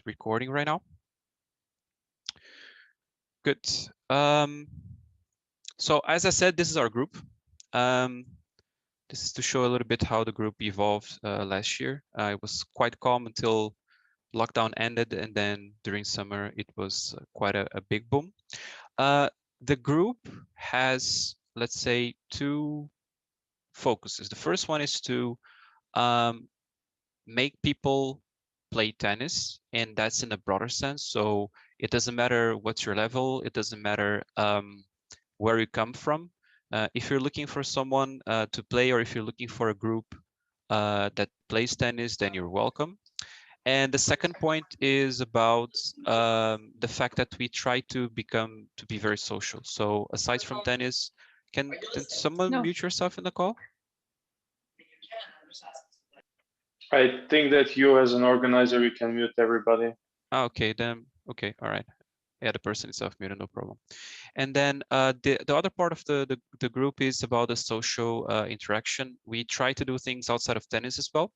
recording right now. Good. So as I said, this is our group. This is to show a little bit how the group evolved last year. It was quite calm until lockdown ended, and then during summer it was quite a big boom. The group has, let's say, two focuses. The first one is to make people play tennis, and that's in a broader sense. So it doesn't matter what's your level, it doesn't matter where you come from. If you're looking for someone to play, or if you're looking for a group that plays tennis, then you're welcome. And the second point is about the fact that we try to be very social. So aside from tennis, can someone mute yourself in the call? I think that you as an organizer, you can mute everybody. Okay, then, okay, all right. Yeah, the person itself muted, no problem. And then the other part of the group is about the social interaction. We try to do things outside of tennis as well.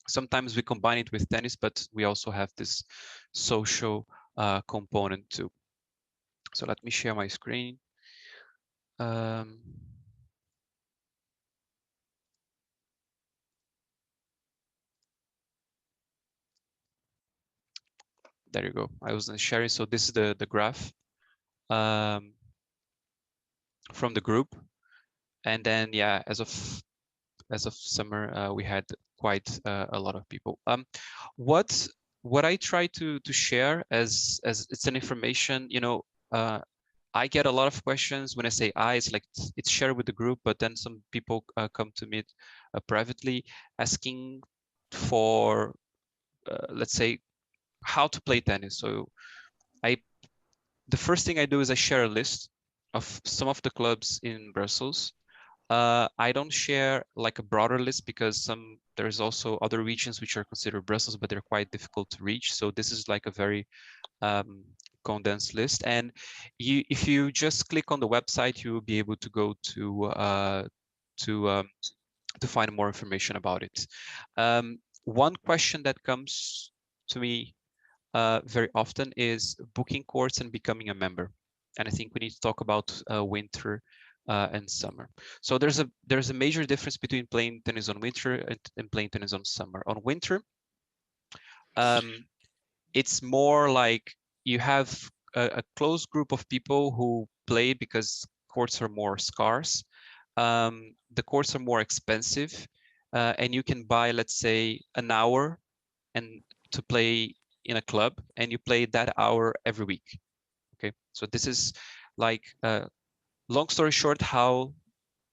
Sometimes we combine it with tennis, but we also have this social component too. So let me share my screen. There you go. I wasn't sharing. So this is the graph from the group. And then, yeah, as of summer, we had quite a lot of people. What I try to share as it's an information, you know, I get a lot of questions when I say it's like it's shared with the group, but then some people come to me privately asking for, let's say, how to play tennis. So the first thing I do is I share a list of some of the clubs in Brussels. I don't share like a broader list because there's also other regions which are considered Brussels, but they're quite difficult to reach. So this is like a very condensed list. And if you just click on the website, you will be able to go to find more information about it. One question that comes to me very often is booking courts and becoming a member. And I think we need to talk about winter and summer. So there's a major difference between playing tennis on winter and playing tennis on summer. On winter, it's more like you have a close group of people who play because courts are more scarce. The courts are more expensive, and you can buy, let's say, an hour and to play in a club, and you play that hour every week. Okay, so this is like long story short, how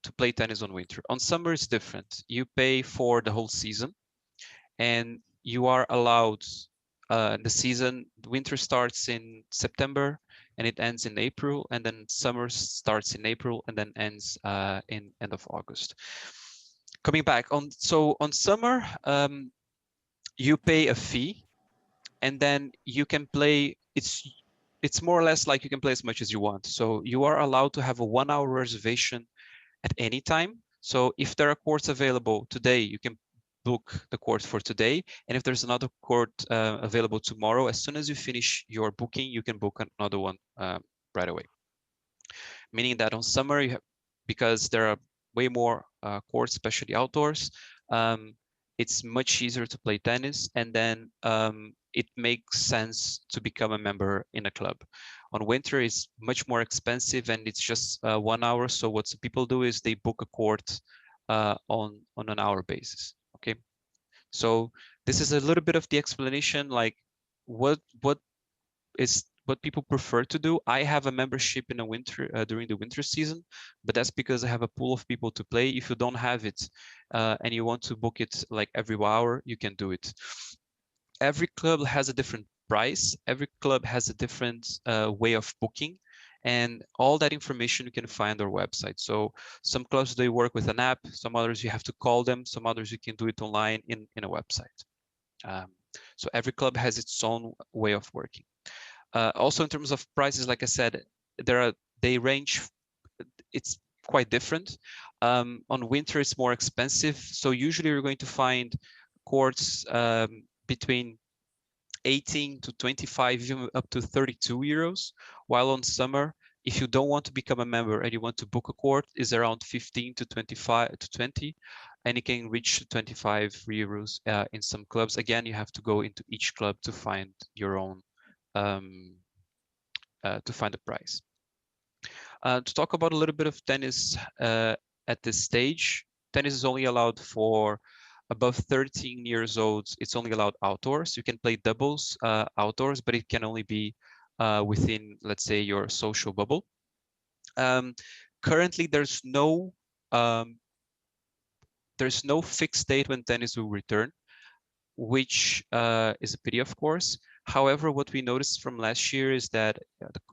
to play tennis on winter. On summer it's different. You pay for the whole season, and you are allowed the winter starts in September and it ends in April, and then summer starts in April and then ends in end of August. Coming back on summer, you pay a fee, and then you can play. It's more or less like you can play as much as you want. So you are allowed to have a 1-hour reservation at any time. So if there are courts available today, you can book the court for today. And if there's another court available tomorrow, as soon as you finish your booking, you can book another one right away. Meaning that on summer, because there are way more courts, especially outdoors, it's much easier to play tennis, and then it makes sense to become a member in a club. On winter, it's much more expensive, and it's just 1 hour. So what some people do is they book a court on an hour basis. Okay, so this is a little bit of the explanation, like what people prefer to do. I have a membership in the winter during the winter season, but that's because I have a pool of people to play. If you don't have it and you want to book it like every hour, you can do it. Every club has a different price. Every club has a different way of booking, and all that information you can find on our website. So some clubs, they work with an app, some others you have to call them, some others you can do it online in a website. So every club has its own way of working. Also, in terms of prices, like I said, they range. It's quite different. On winter, it's more expensive. So usually, you're going to find courts between 18 to 25, even up to 32 euros, while on summer, if you don't want to become a member and you want to book a court, is around 15 to 25 to 20, and it can reach 25 euros in some clubs. Again, you have to go into each club to find your own to find the price. To talk about a little bit of tennis at this stage, tennis is only allowed for above 13 years old. It's only allowed outdoors. You can play doubles outdoors, but it can only be within, let's say, your social bubble. Currently, um, there's no fixed date when tennis will return, which is a pity, of course. However, what we noticed from last year is that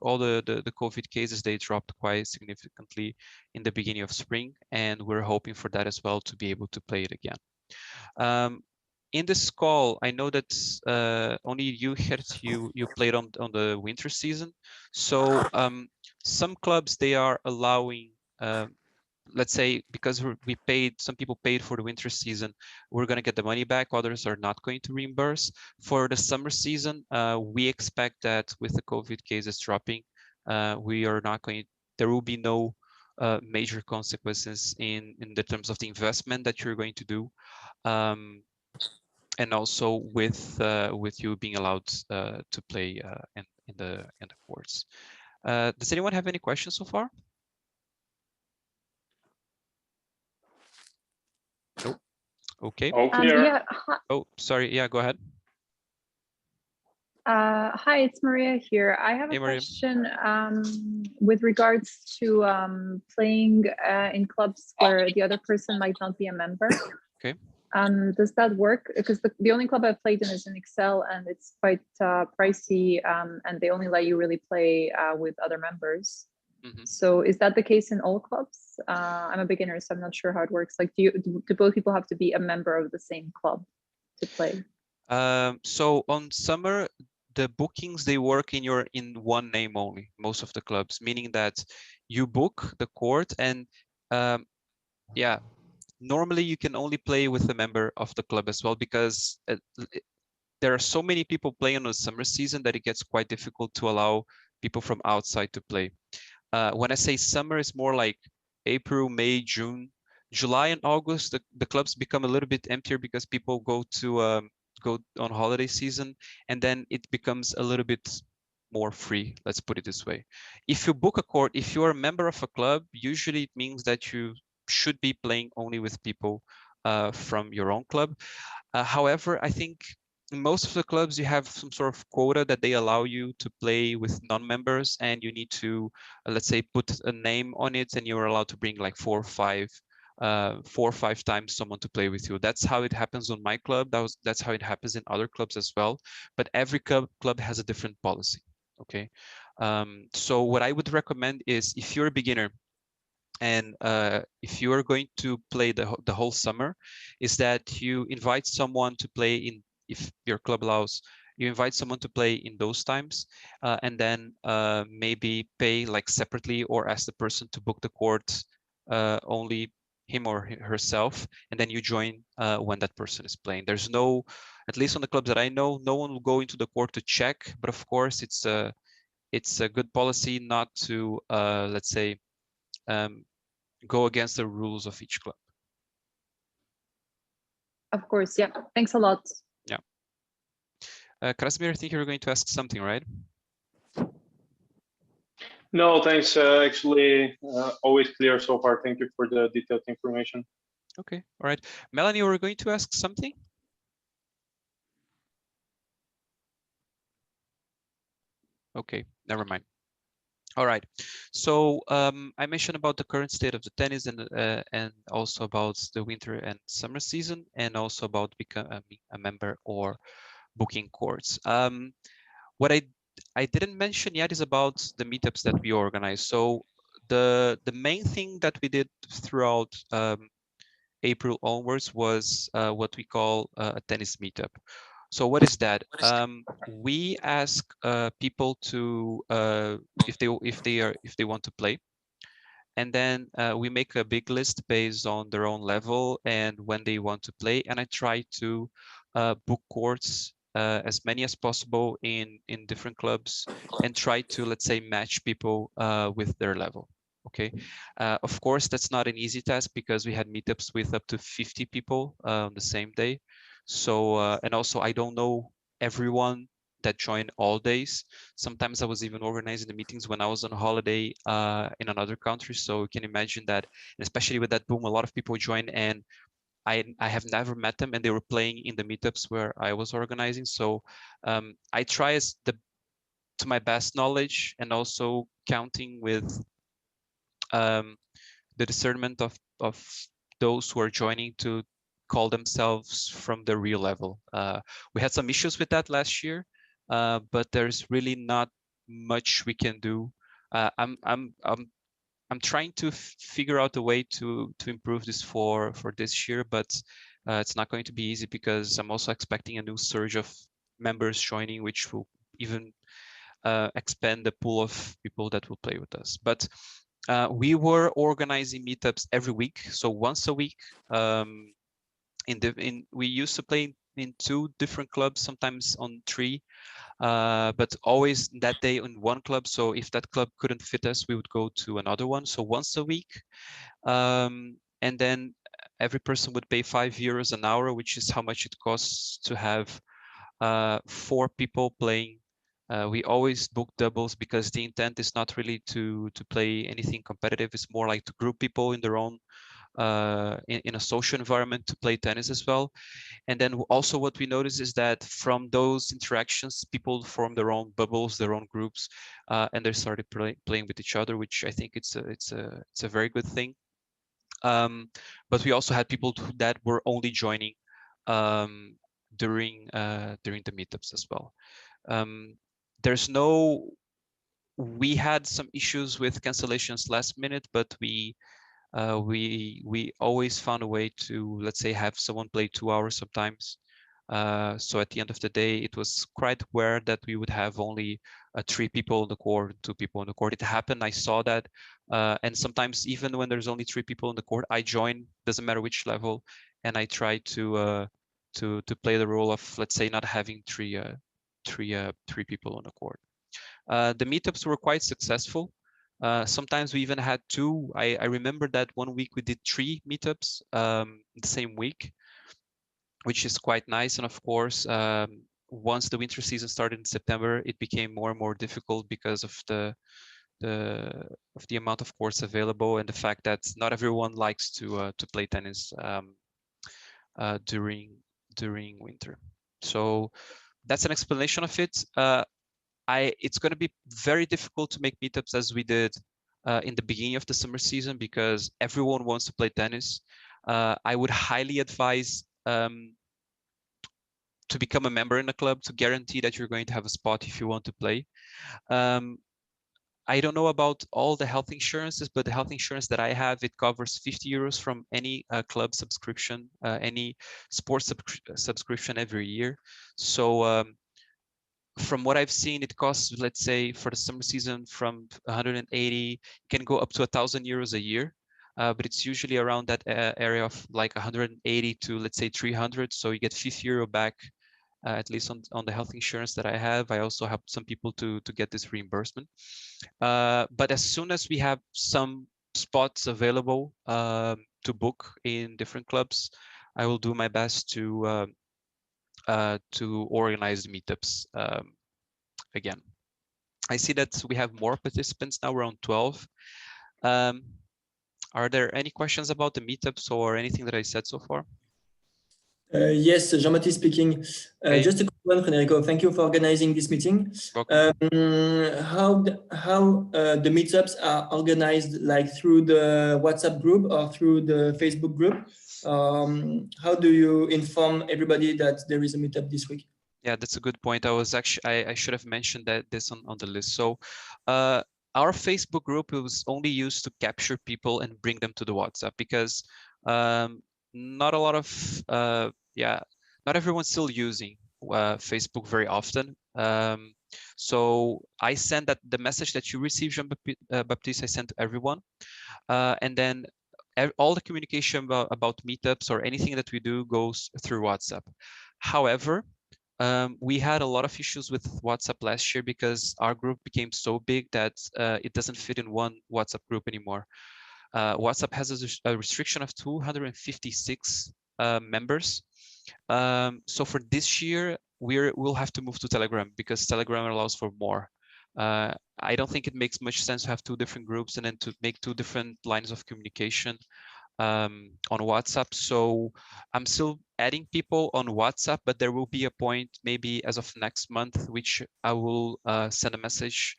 all the COVID cases, they dropped quite significantly in the beginning of spring, and we're hoping for that as well to be able to play it again. In this call, I know that only you, Gert, you played on the winter season. So some clubs, they are allowing let's say, because we paid, some people paid for the winter season, we're going to get the money back. Others are not going to reimburse. For the summer season, we expect that with the COVID cases dropping, we are not going, there will be no major consequences in the terms of the investment that you're going to do. And also with you being allowed to play in the courts. Does anyone have any questions so far? Nope. Okay. All clear. Yeah. Oh, sorry. Yeah, go ahead. Hi, it's Maria here. I have a question with regards to playing in clubs where the other person might not be a member. Okay. Does that work? Because the only club I've played in is in Excel, and it's quite pricey, and they only let you really play with other members. Mm-hmm. So is that the case in all clubs? I'm a beginner, so I'm not sure how it works. Like, do both people have to be a member of the same club to play? So on summer, the bookings, they work in one name only, most of the clubs, meaning that you book the court, and yeah, normally you can only play with a member of the club as well, because there are so many people playing on the summer season that it gets quite difficult to allow people from outside to play. When I say summer, it's more like April, May, June. July and August, the clubs become a little bit emptier because people go on holiday season, and then it becomes a little bit more free, let's put it this way. If you book a court, if you're a member of a club, usually it means that you should be playing only with people from your own club. However, I think in most of the clubs you have some sort of quota that they allow you to play with non-members, and you need to let's say put a name on it, and you're allowed to bring like 4 or 5 times someone to play with you. That's how it happens on my club. That's how it happens in other clubs as well, but every club has a different policy. Okay. So what I would recommend is, if you're a beginner and if you are going to play the whole summer, is that you invite someone to play in, if your club allows, you invite someone to play in those times, and then maybe pay like separately, or ask the person to book the court, only him or herself, and then you join when that person is playing. There's no, at least on the clubs that I know, no one will go into the court to check, but of course it's a good policy not to let's say go against the rules of each club. Of course, yeah. Thanks a lot. Yeah. Krasimir, I think you were going to ask something, right? No, thanks. Actually, always clear so far. Thank you for the detailed information. Okay, all right. Melanie, we're going to ask something? Okay, never mind. All right. So I mentioned about the current state of the tennis, and also about the winter and summer season, and also about becoming a member or booking courts. What I didn't mention yet is about the meetups that we organize. So the main thing that we did throughout April onwards was what we call a tennis meetup. So what is that? We ask people to if they want to play, and then we make a big list based on their own level and when they want to play. And I try to book courts as many as possible in different clubs and try to, let's say, match people with their level. Okay, of course that's not an easy task because we had meetups with up to 50 people on the same day. So and also I don't know everyone that join all days. Sometimes I was even organizing the meetings when I was on holiday in another country. So you can imagine that, especially with that boom, a lot of people join, and I have never met them, and they were playing in the meetups where I was organizing. So I try to my best knowledge, and also counting with the discernment of those who are joining to call themselves from the real level. We had some issues with that last year, but there's really not much we can do. I'm trying to figure out a way to improve this for this year, but it's not going to be easy because I'm also expecting a new surge of members joining, which will even expand the pool of people that will play with us. But we were organizing meetups every week, so once a week. We used to play in 2 different clubs, sometimes on 3, but always that day in one club. So if that club couldn't fit us, we would go to another one. So once a week, and then every person would pay €5 an hour, which is how much it costs to have 4 people playing. We always book doubles because the intent is not really to play anything competitive. It's more like to group people in their own in a social environment to play tennis as well. And then also what we notice is that from those interactions, people form their own bubbles, their own groups, and they started playing with each other, which I think it's a very good thing. But we also had people that were only joining during the meetups as well. We had some issues with cancellations last minute, but we always found a way to, let's say, have someone play 2 hours sometimes. So at the end of the day, it was quite rare that we would have only 3 people on the court, 2 people on the court. It happened, I saw that. And sometimes even when there's only 3 people on the court, I join, doesn't matter which level, and I try to play the role of, let's say, not having three people on the court. The meetups were quite successful. Sometimes we even had 2. I remember that one week we did 3 meetups the same week, which is quite nice. And of course, once the winter season started in September, it became more and more difficult because of the amount of courts available and the fact that not everyone likes to play tennis during winter. So that's an explanation of it. It's going to be very difficult to make meetups as we did in the beginning of the summer season because everyone wants to play tennis. I would highly advise to become a member in a club to guarantee that you're going to have a spot if you want to play. I don't know about all the health insurances, but the health insurance that I have, it covers €50 from any club subscription, any sports subscription every year. So from what I've seen, it costs, let's say, for the summer season from 180, can go up to €1,000 a year. But it's usually around that area of like 180 to, let's say, 300. So you get €50 back, at least on the health insurance that I have. I also help some people to get this reimbursement. But as soon as we have some spots available to book in different clubs, I will do my best to organize the meetups again. I see that we have more participants now, around 12. Are there any questions about the meetups or anything that I said so far? Yes, Jean-Baptiste speaking. Hey. Just a quick one, Federico. Thank you for organizing this meeting. How the meetups are organized, like through the WhatsApp group or through the Facebook group? How do you inform everybody that there is a meetup this week? Yeah, that's a good point. I should have mentioned this on the list. So our Facebook group was only used to capture people and bring them to the WhatsApp because not a lot of not everyone's still using Facebook very often. So I send that the message that you received, Jean-Baptiste, I sent to everyone, and then all the communication about meetups or anything that we do goes through WhatsApp. However, We had a lot of issues with WhatsApp last year because our group became so big that it doesn't fit in one WhatsApp group anymore. WhatsApp has a restriction of 256 members. So for this year, we'll have to move to Telegram because Telegram allows for more. I don't think it makes much sense to have two different groups and then to make two different lines of communication on WhatsApp. So I'm still adding people on WhatsApp, but there will be a point maybe as of next month, which I will send a message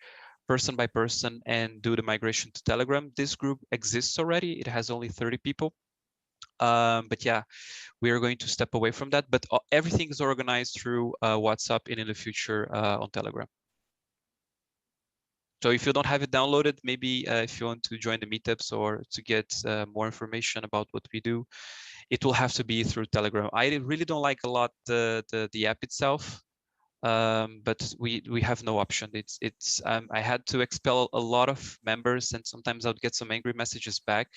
person by person and do the migration to Telegram. This group exists already. It has only 30 people. But yeah, we are going to step away from that. But everything is organized through WhatsApp and in the future on Telegram. So if you don't have it downloaded, maybe if you want to join the meetups or to get more information about what we do, it will have to be through Telegram. I really don't like a lot the app itself, but we have no option. I had to expel a lot of members, and sometimes I would get some angry messages back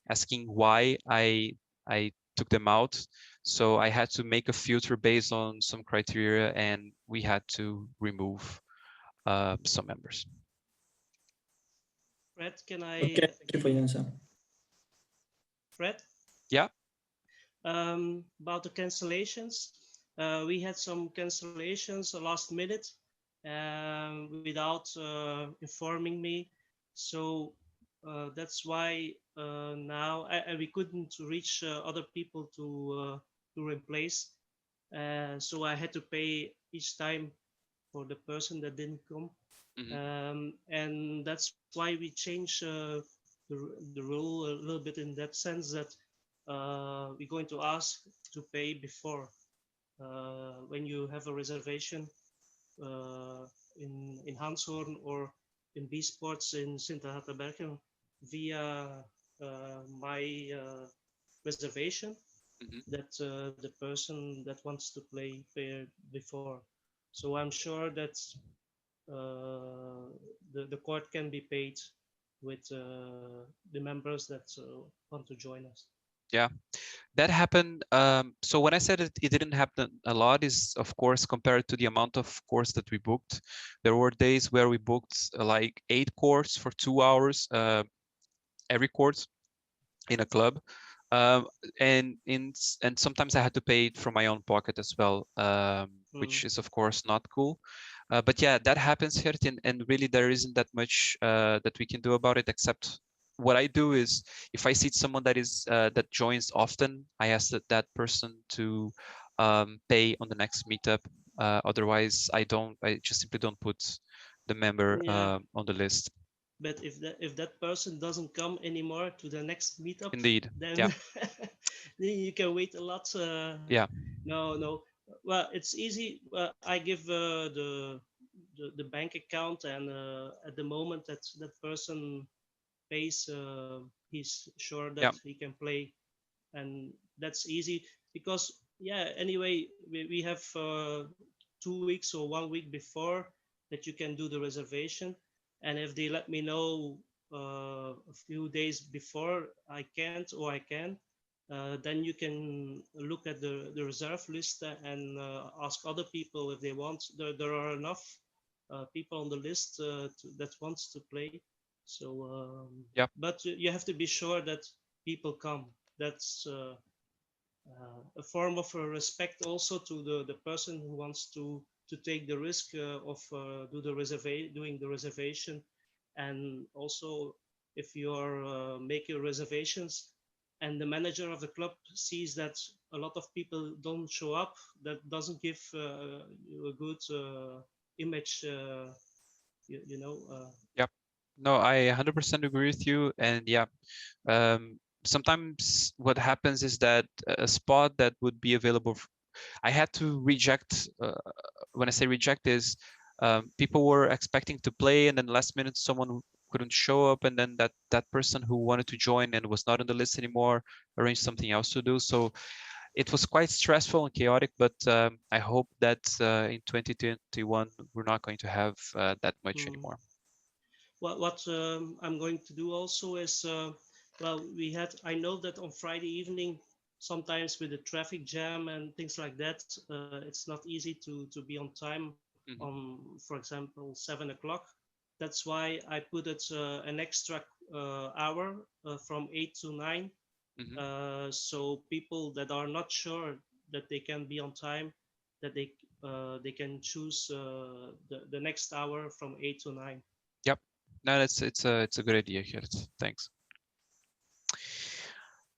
asking why I took them out. So I had to make a filter based on some criteria, and we had to remove some members. Fred, can I? Okay, thank you for your answer. Fred? Yeah. About the cancellations, we had some cancellations last minute without informing me. So that's why now we couldn't reach other people to replace. So I had to pay each time for the person that didn't come. And that's why we changed the rule a little bit in that sense that we're going to ask to pay before when you have a reservation in Hanshoorn or in B Sports in Sint-Agatha-Bergen via my reservation that the person that wants to play before. So I'm sure that the court can be paid with the members that want to join us. Yeah, that happened. So when I said it didn't happen a lot is, of course, compared to the amount of course that we booked. There were days where we booked like 8 courts for 2 hours, every court in a club. And sometimes I had to pay it from my own pocket as well, which is of course not cool. But yeah, that happens here, and really there isn't that much that we can do about it, except what I do is if I see someone that is that joins often, I ask that person to pay on the next meetup. Otherwise, I just simply don't put the member on the list. But if that person doesn't come anymore to the next meetup, indeed, then, yeah. then you can wait a lot. Yeah. No. Well, it's easy. I give the bank account, and at the moment that that person pays, he's sure that he can play, and that's easy because anyway we have 2 weeks or 1 week before that you can do the reservation, and if they let me know a few days before I can't or I can, then you can look at the reserve list and ask other people if they want. There are enough people on the list that wants to play. So but you have to be sure that people come. That's a form of respect also to the person who wants to take the risk of doing the reservation. And also, if you are making reservations and the manager of the club sees that a lot of people don't show up, that doesn't give you a good image, you know. Yep. No, I 100% agree with you. And yeah, sometimes what happens is that a spot that would be available, I had to reject. When I say reject is people were expecting to play, and then last minute someone couldn't show up, and then that person who wanted to join and was not on the list anymore arranged something else to do. So it was quite stressful and chaotic, but I hope that in 2021 we're not going to have that much anymore. What I'm going to do also is, well, I know that on Friday evening sometimes with the traffic jam and things like that, it's not easy to be on time on, for example, 7 o'clock. That's why I put it an extra hour from 8 to 9. So people that are not sure that they can be on time, that they can choose the next hour from 8 to 9. Yep, no, it's a good idea here. Thanks.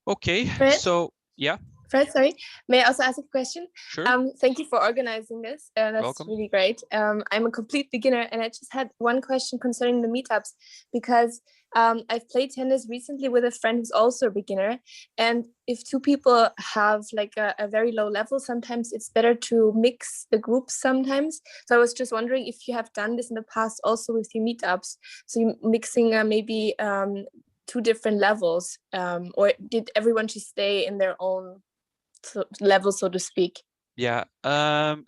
Okay, Fred? so yeah. Fred, sorry, may I also ask a question? Sure. Thank you for organizing this. That's Welcome. really great. I'm a complete beginner, and I just had one question concerning the meetups, because I've played tennis recently with a friend who's also a beginner, and if two people have like a very low level, sometimes it's better to mix the groups sometimes. So I was just wondering if you have done this in the past also with your meetups, so you mixing maybe two different levels, or did everyone just stay in their own level, so to speak? Yeah,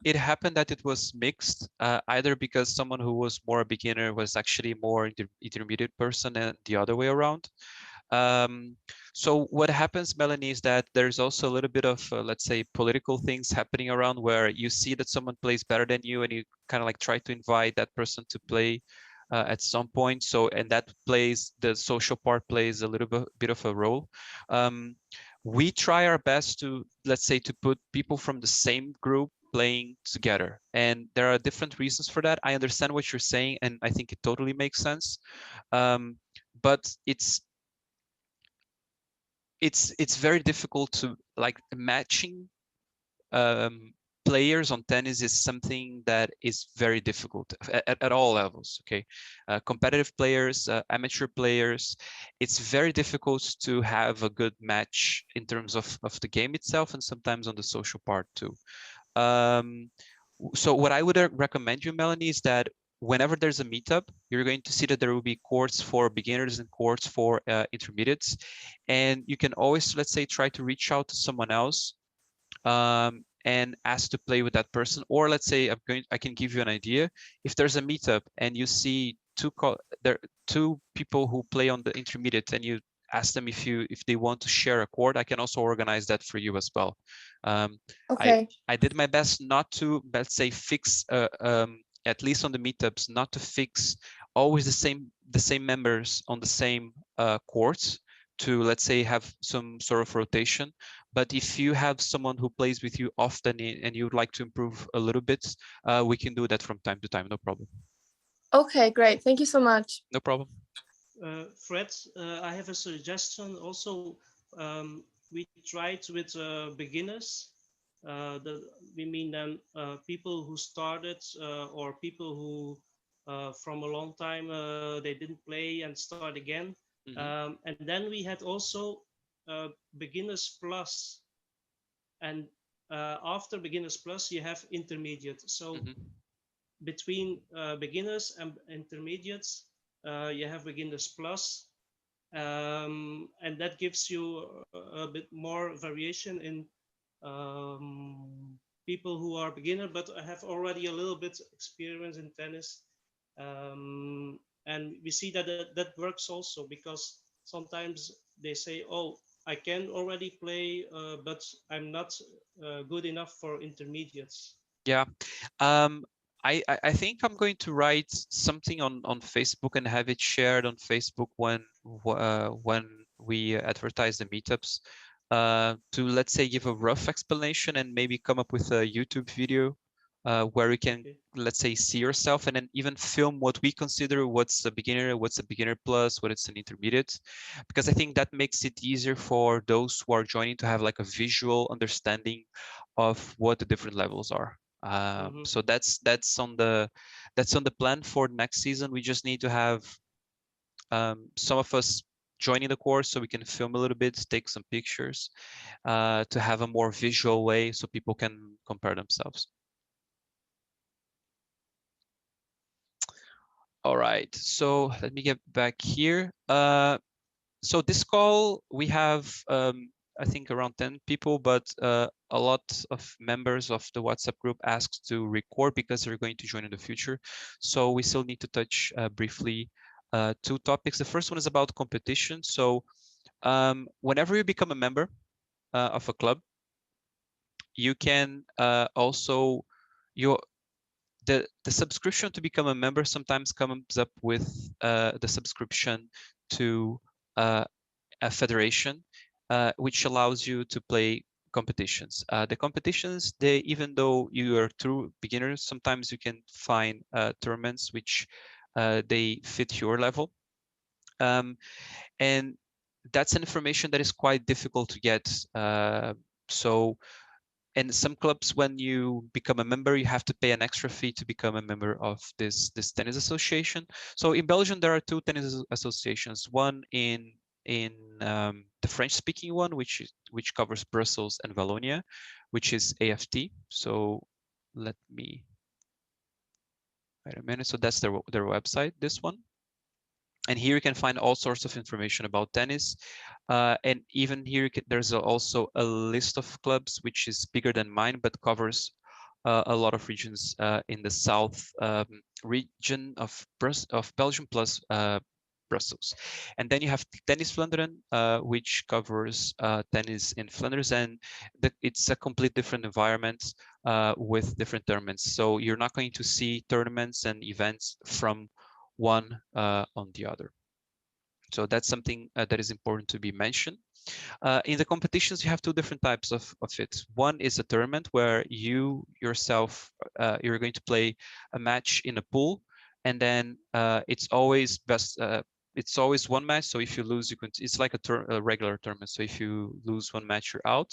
it happened that it was mixed, either because someone who was more a beginner was actually more intermediate person and the other way around. So what happens, Melanie, is that there's also a little bit of, let's say, political things happening around where you see that someone plays better than you and you kind of like try to invite that person to play at some point. So, and that plays, the social part plays a little bit of a role. We try our best to, let's say, to put people from the same group playing together, and there are different reasons for that. I understand what you're saying, and I think it totally makes sense. But it's very difficult to like matching players on tennis is something that is very difficult at all levels. Okay, competitive players, amateur players, it's very difficult to have a good match in terms of the game itself, and sometimes on the social part too. So what I would recommend you, Melanie, is that whenever there's a meetup, you're going to see that there will be courts for beginners and courts for intermediates, and you can always, let's say, try to reach out to someone else and ask to play with that person. Or let's say I can give you an idea. If there's a meetup and you see two people who play on the intermediate, and you ask them if they want to share a court, I can also organize that for you as well. Okay. I did my best not to, let's say, fix at least on the meetups, not to fix always the same members on the same courts, to, let's say, have some sort of rotation. But if you have someone who plays with you often and you would like to improve a little bit, we can do that from time to time, no problem. Okay, great. Thank you so much. No problem. Fred, I have a suggestion also. We tried with beginners. We mean then people who started or people who from a long time they didn't play and start again. And then we had also beginners plus, and after beginners plus you have intermediate. So between beginners and intermediates you have beginners plus, and that gives you a bit more variation in people who are beginner but have already a little bit experience in tennis. And we see that that works also, because sometimes they say, oh, I can already play, but I'm not good enough for intermediates. Yeah, I think I'm going to write something on Facebook and have it shared on Facebook when we advertise the meetups, to, let's say, give a rough explanation and maybe come up with a YouTube video where you can, let's say, see yourself, and then even film what we consider what's a beginner plus, what it's an intermediate, because I think that makes it easier for those who are joining to have like a visual understanding of what the different levels are. So that's on the plan for next season. We just need to have some of us joining the course so we can film a little bit, take some pictures, to have a more visual way so people can compare themselves. All right, so let me get back here. So this call, we have I think around 10 people, but a lot of members of the WhatsApp group asked to record because they're going to join in the future. So we still need to touch briefly two topics. The first one is about competition. So whenever you become a member, of a club. You can also the subscription to become a member sometimes comes up with the subscription to a federation, which allows you to play competitions. The competitions, even though you are true beginners, sometimes you can find tournaments which they fit your level. And that's an information that is quite difficult to get. So in some clubs, when you become a member, you have to pay an extra fee to become a member of this tennis association. So in Belgium, there are two tennis associations. One in the French-speaking one, which covers Brussels and Wallonia, which is AFT. So let me wait a minute. So that's their website. This one. And here you can find all sorts of information about tennis. And even here, there's also a list of clubs, which is bigger than mine, but covers a lot of regions in the south region of Belgium plus Brussels. And then you have Tennis Vlaanderen, which covers tennis in Flanders, and it's a complete different environment with different tournaments. So you're not going to see tournaments and events from one on the other. So that's something that is important to be mentioned. In the competitions, you have two different types of it. One is a tournament where you yourself, you're going to play a match in a pool, and then it's always it's always one match. So if you lose, it's like a regular tournament. So if you lose one match, you're out.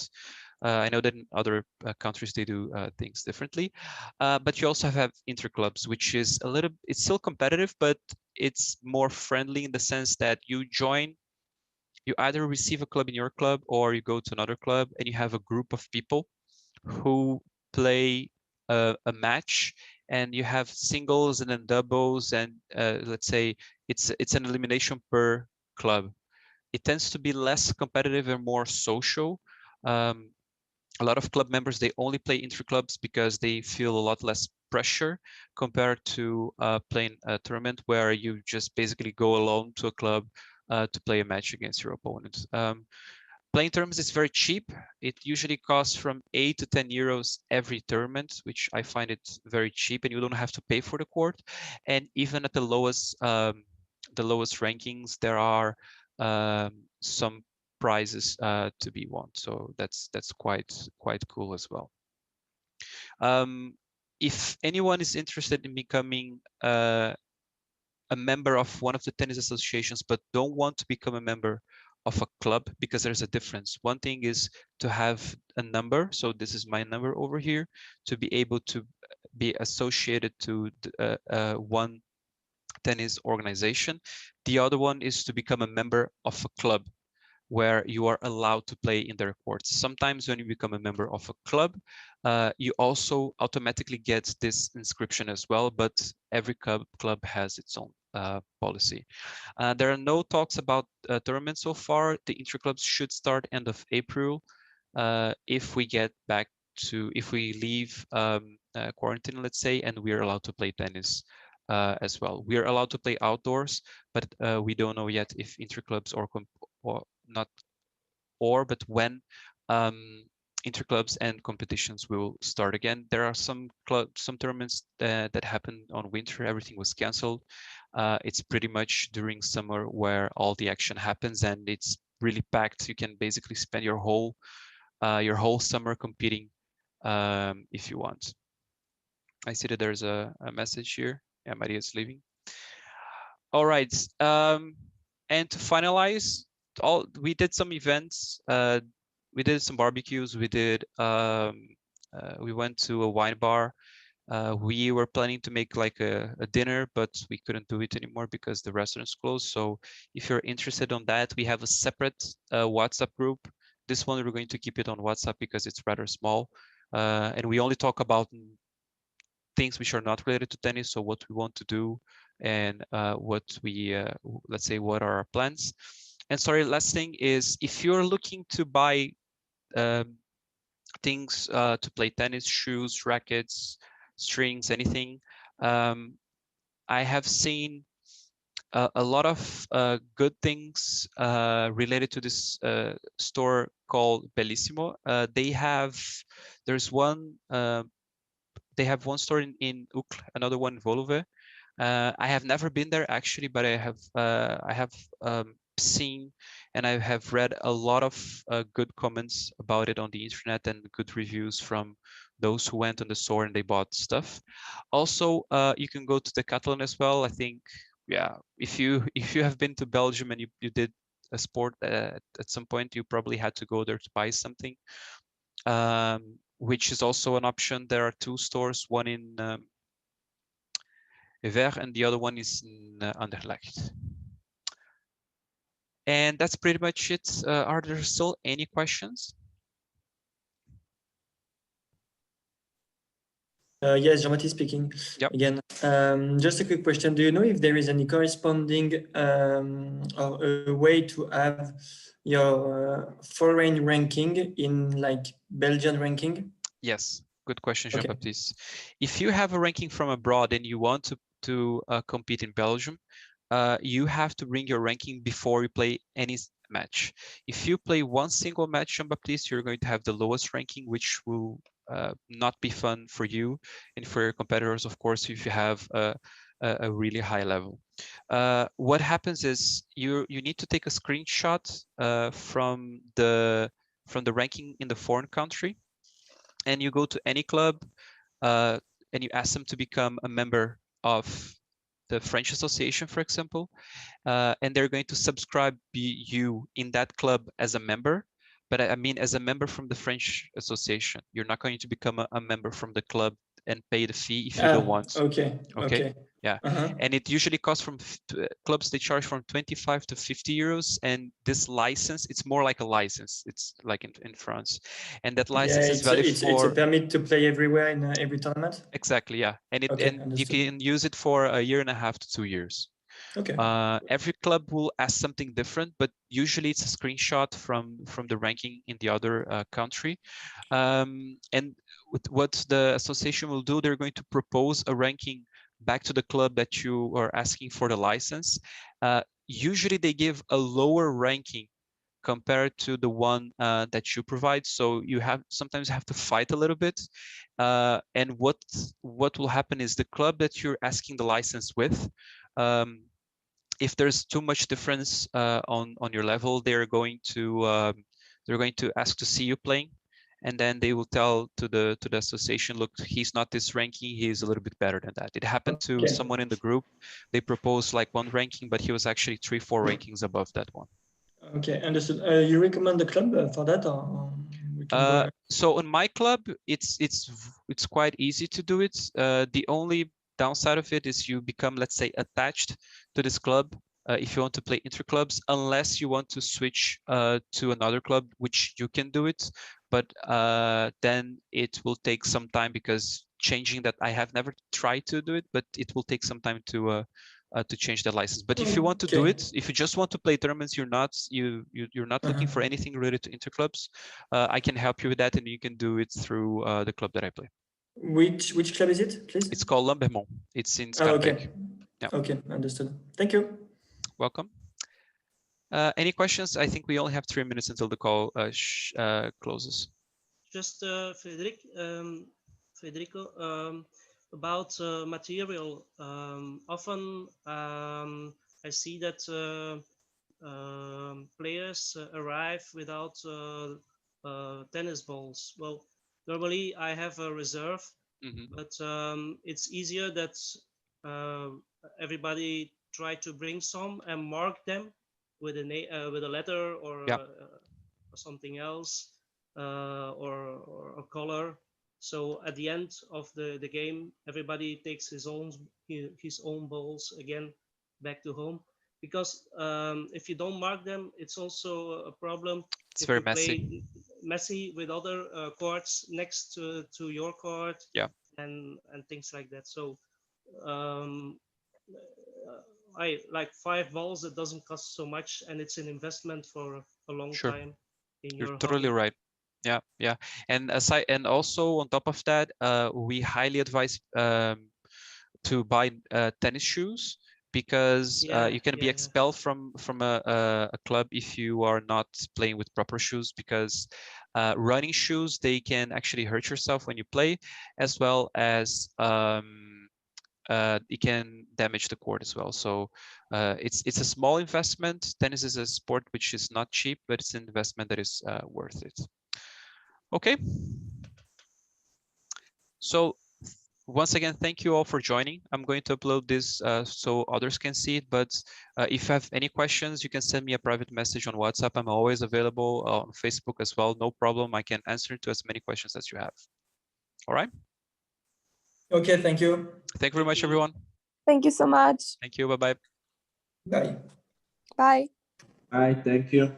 I know that in other countries they do things differently, but you also have interclubs, which is it's still competitive, but it's more friendly in the sense that you either receive a club in your club or you go to another club and you have a group of people who play a match, and you have singles and then doubles, and let's say it's an elimination per club. It tends to be less competitive and more social. A lot of club members, they only play interclubs because they feel a lot less pressure compared to playing a tournament where you just basically go alone to a club to play a match against your opponent. Playing tournaments is very cheap. It usually costs from 8 to 10 euros every tournament, which I find it very cheap, and you don't have to pay for the court. And even at the lowest rankings, there are some prizes to be won. So that's quite cool as well. If anyone is interested in becoming a member of one of the tennis associations, but don't want to become a member of a club, because there's a difference. One thing is to have a number. So this is my number over here, to be able to be associated to one tennis organization. The other one is to become a member of a club where you are allowed to play in their courts. Sometimes when you become a member of a club, you also automatically get this inscription as well, but every club has its own policy. There are no talks about tournaments so far. The interclubs should start end of April. If we get back to, if we leave quarantine, let's say, and we're allowed to play tennis as well. We are allowed to play outdoors, but we don't know yet if interclubs or not, but when interclubs and competitions will start again. There are some tournaments that happened on winter. Everything was canceled. It's pretty much during summer where all the action happens, and it's really packed. You can basically spend your whole summer competing if you want. I see that there's a message here. Yeah, Maria's leaving. All right. And to finalize, we did some events. We did some barbecues. We went to a wine bar. We were planning to make like a dinner, but we couldn't do it anymore because the restaurant's closed. So if you're interested on that, we have a separate WhatsApp group. This one, we're going to keep it on WhatsApp because it's rather small. And we only talk about things which are not related to tennis. So what we want to do, and what we, let's say, what are our plans. And sorry, last thing is, if you're looking to buy things to play tennis, shoes, rackets, strings, anything, I have seen a lot of good things related to this store called Bellissimo. There's one. They have one store in Uccle, another one in Woluwe. I have never been there actually, but I have seen and I have read a lot of good comments about it on the internet and good reviews from those who went on the store and they bought stuff. Also, you can go to the Catalan as well. I think, yeah, if you have been to Belgium and you did a sport at some point, you probably had to go there to buy something, which is also an option. There are two stores, one in Ver and the other one is in Anderlecht. And that's pretty much it. Are there still any questions? Yes, Jean-Baptiste speaking. Yep. Again. Just a quick question. Do you know if there is any corresponding or a way to have your foreign ranking in like Belgian ranking? Yes, good question, Okay. Jean-Baptiste. If you have a ranking from abroad and you want to compete in Belgium, you have to bring your ranking before you play any match. If you play one single match, Jean-Baptiste, you're going to have the lowest ranking, which will not be fun for you and for your competitors, of course, if you have a really high level. What happens is you need to take a screenshot from the ranking in the foreign country, and you go to any club and you ask them to become a member of the French Association, for example, and they're going to subscribe you in that club as a member. But I mean, as a member from the French Association, you're not going to become a member from the club and pay the fee if you don't want. Okay. Okay. Yeah. And it usually costs from clubs, they charge from 25 to 50 euros. And this license, it's more like a license. It's like in France. And that license is valid it's for... It's a permit to play everywhere in every tournament? Exactly, yeah. And you can use it for a year and a half to 2 years. Okay. Every club will ask something different, but usually it's a screenshot from the ranking in the other country. And what the association will do, they're going to propose a ranking back to the club that you are asking for the license. Usually they give a lower ranking compared to the one that you provide. So you sometimes have to fight a little bit. And what will happen is the club that you're asking the license with, if there's too much difference on your level, they're going to ask to see you playing, and then they will tell to the association, look, he's not this ranking, he's a little bit better than that. It happened to someone in the group. They proposed like one ranking, but he was actually 3-4 rankings above that one. Okay, understood. You recommend the club for that, or we can go... So on my club, it's quite easy to do it. The only downside of it is you become, let's say, attached to this club if you want to play interclubs, unless you want to switch to another club, which you can do it, but then it will take some time, because changing that, I have never tried to do it, but it will take some time to change the license. But if you want to do it, if you just want to play tournaments, you're not looking for anything related to interclubs, I can help you with that, and you can do it through the club that I play. Which club is it, please? It's called Lambermont. It's in Scarbeck. Okay. Yeah. Okay, understood. Thank you. Welcome. Any questions? I think we only have 3 minutes until the call closes. Just Federico, about material. Often I see that players arrive without tennis balls. Well, normally I have a reserve, but it's easier that everybody try to bring some and mark them with a letter or something else, or a color. So at the end of the game, everybody takes his own balls again back to home. Because if you don't mark them, it's also a problem. It's very messy. Play messy with other courts next to your court, and things like that. So I like 5 balls. It doesn't cost so much, and it's an investment for a long time. You're totally right. Yeah. And also on top of that, we highly advise to buy tennis shoes, because you can be expelled from a club if you are not playing with proper shoes, because running shoes, they can actually hurt yourself when you play, as well as it can damage the court as well. So it's a small investment. Tennis is a sport which is not cheap, but it's an investment that is worth it. Okay. So once again, thank you all for joining. I'm going to upload this so others can see it, but if you have any questions, you can send me a private message on WhatsApp. I'm always available on Facebook as well. No problem. I can answer to as many questions as you have. All right. Okay, thank you. Thank you very much, everyone. Thank you so much. Thank you. Bye-bye. Bye. Bye. Bye. Thank you.